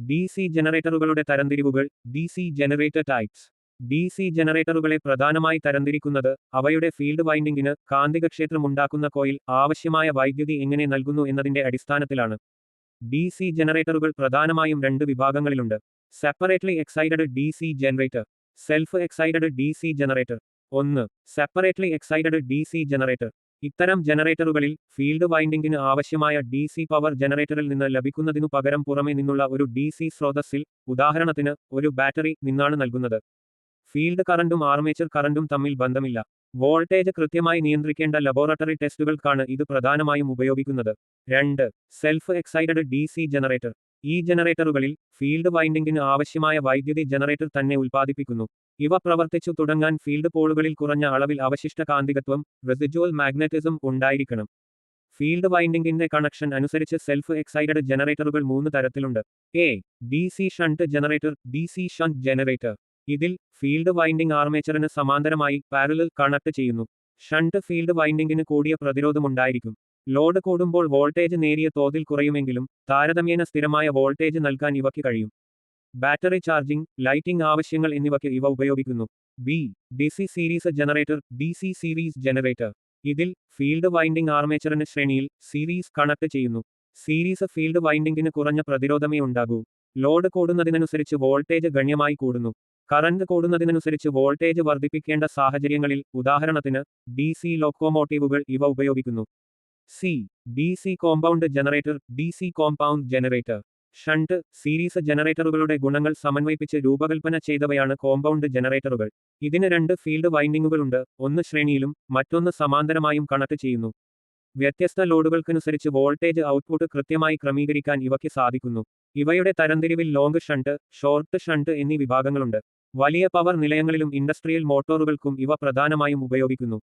D C ജനറേറ്ററുകളുടെ തരംതിരിവുകൾ. D C generator types. D C ജനറേറ്ററുകളെ പ്രധാനമായി തരംതിരിക്കുന്നത് അവയുടെ ഫീൽഡ് വൈൻഡിംഗിന് കാന്തികക്ഷേത്രമുണ്ടാക്കുന്ന കോയിൽ ആവശ്യമായ വൈദ്യുതി എങ്ങനെ നൽകുന്നു എന്നതിന്റെ അടിസ്ഥാനത്തിലാണ്. ഡി സി ജനറേറ്ററുകൾ പ്രധാനമായും രണ്ട് വിഭാഗങ്ങളിലുണ്ട്. Separately excited D C generator. Self excited D C generator. 1. Separately excited D C generator. ഇത്തരം ജനറേറ്ററുകളിൽ ഫീൽഡ് വൈൻഡിംഗിന് ആവശ്യമായ ഡി സി പവർ ജനറേറ്ററിൽ നിന്ന് ലഭിക്കുന്നതിനു പകരം പുറമെ നിന്നുള്ള ഒരു ഡി സി സ്രോതസ്സിൽ, ഉദാഹരണത്തിന് ഒരു ബാറ്ററി, നിന്നാണ് നൽകുന്നത്. ഫീൽഡ് കറന്റും ആർമേച്ചർ കറന്റും തമ്മിൽ ബന്ധമില്ല. വോൾട്ടേജ് കൃത്യമായി നിയന്ത്രിക്കേണ്ട ലബോറട്ടറി ടെസ്റ്റുകൾക്കാണ് ഇത് പ്രധാനമായും ഉപയോഗിക്കുന്നത്. 2. Self excited D C generator. ഈ ജനറേറ്ററുകളിൽ ഫീൽഡ് വൈൻഡിംഗിന് ആവശ്യമായ വൈദ്യുതി ജനറേറ്റർ തന്നെ ഉൽപ്പാദിപ്പിക്കുന്നു. ഇവ പ്രവർത്തിച്ചു തുടങ്ങാൻ ഫീൽഡ് പോളുകളിൽ കുറഞ്ഞ അളവിൽ അവശിഷ്ട കാന്തികത്വം, റെസിഡ്യുവൽ മാഗ്നറ്റിസം, ഉണ്ടായിരിക്കണം. ഫീൽഡ് വൈൻഡിംഗിന്റെ കണക്ഷൻ അനുസരിച്ച് സെൽഫ് എക്സൈറ്റഡ് ജനറേറ്ററുകൾ 3 തരത്തിലുണ്ട്. A. D C shunt generator. D C shunt generator. ഇതിൽ ഫീൽഡ് വൈൻഡിംഗ് ആർമേച്ചറിന് സമാന്തരമായി പാരലൽ കണക്ട് ചെയ്യുന്നു. ഷണ്ട് ഫീൽഡ് വൈൻഡിംഗിന് കൂടിയ പ്രതിരോധമുണ്ടായിരിക്കും. ലോഡ് കൂടുമ്പോൾ വോൾട്ടേജ് നേരിയ തോതിൽ കുറയുമെങ്കിലും താരതമ്യേന സ്ഥിരമായ വോൾട്ടേജ് നൽകാൻ ഇവയ്ക്ക് കഴിയും. ബാറ്ററി ചാർജിംഗ്, ലൈറ്റിംഗ് ആവശ്യങ്ങൾ എന്നിവയ്ക്ക് ഇവ ഉപയോഗിക്കുന്നു. B. D C series generator. D C series generator. ഇതിൽ ഫീൽഡ് വൈൻഡിംഗ് ആർമേച്ചറിന് ശ്രേണിയിൽ സീരീസ് കണക്ട് ചെയ്യുന്നു. സീരീസ് ഫീൽഡ് വൈൻഡിംഗിന് കുറഞ്ഞ പ്രതിരോധമേ ഉണ്ടാകൂ. ലോഡ് കൂടുന്നതിനനുസരിച്ച് വോൾട്ടേജ് ഗണ്യമായി കൂടുന്നു. കറന്റ് കൂടുന്നതിനനുസരിച്ച് വോൾട്ടേജ് വർദ്ധിപ്പിക്കേണ്ട സാഹചര്യങ്ങളിൽ, ഉദാഹരണത്തിന് ഡി സി ലോക്കോമോട്ടീവുകൾ, ഇവ ഉപയോഗിക്കുന്നു. C. D C compound generator. D C compound generator. Shunt, series ജനറേറ്ററുകളുടെ ഗുണങ്ങൾ സമന്വയിപ്പിച്ച് രൂപകൽപ്പന ചെയ്തവയാണ് കോമ്പൗണ്ട് ജനറേറ്ററുകൾ. ഇതിന് 2 ഫീൽഡ് വൈൻഡിംഗുകളുണ്ട്, ഒന്ന് ശ്രേണിയിലും മറ്റൊന്ന് സമാന്തരമായും കണക്ട് ചെയ്യുന്നു. വ്യത്യസ്ത ലോഡുകൾക്കനുസരിച്ച് വോൾട്ടേജ് ഔട്ട്പുട്ട് കൃത്യമായി ക്രമീകരിക്കാൻ ഇവയ്ക്ക് സാധിക്കുന്നു. ഇവയുടെ തരംതിരിവിൽ ലോങ് ഷണ്ട്, ഷോർട്ട് ഷണ്ട് എന്നീ വിഭാഗങ്ങളുണ്ട്. വലിയ പവർ നിലയങ്ങളിലും ഇൻഡസ്ട്രിയൽ മോട്ടോറുകൾക്കും ഇവ പ്രധാനമായും ഉപയോഗിക്കുന്നു.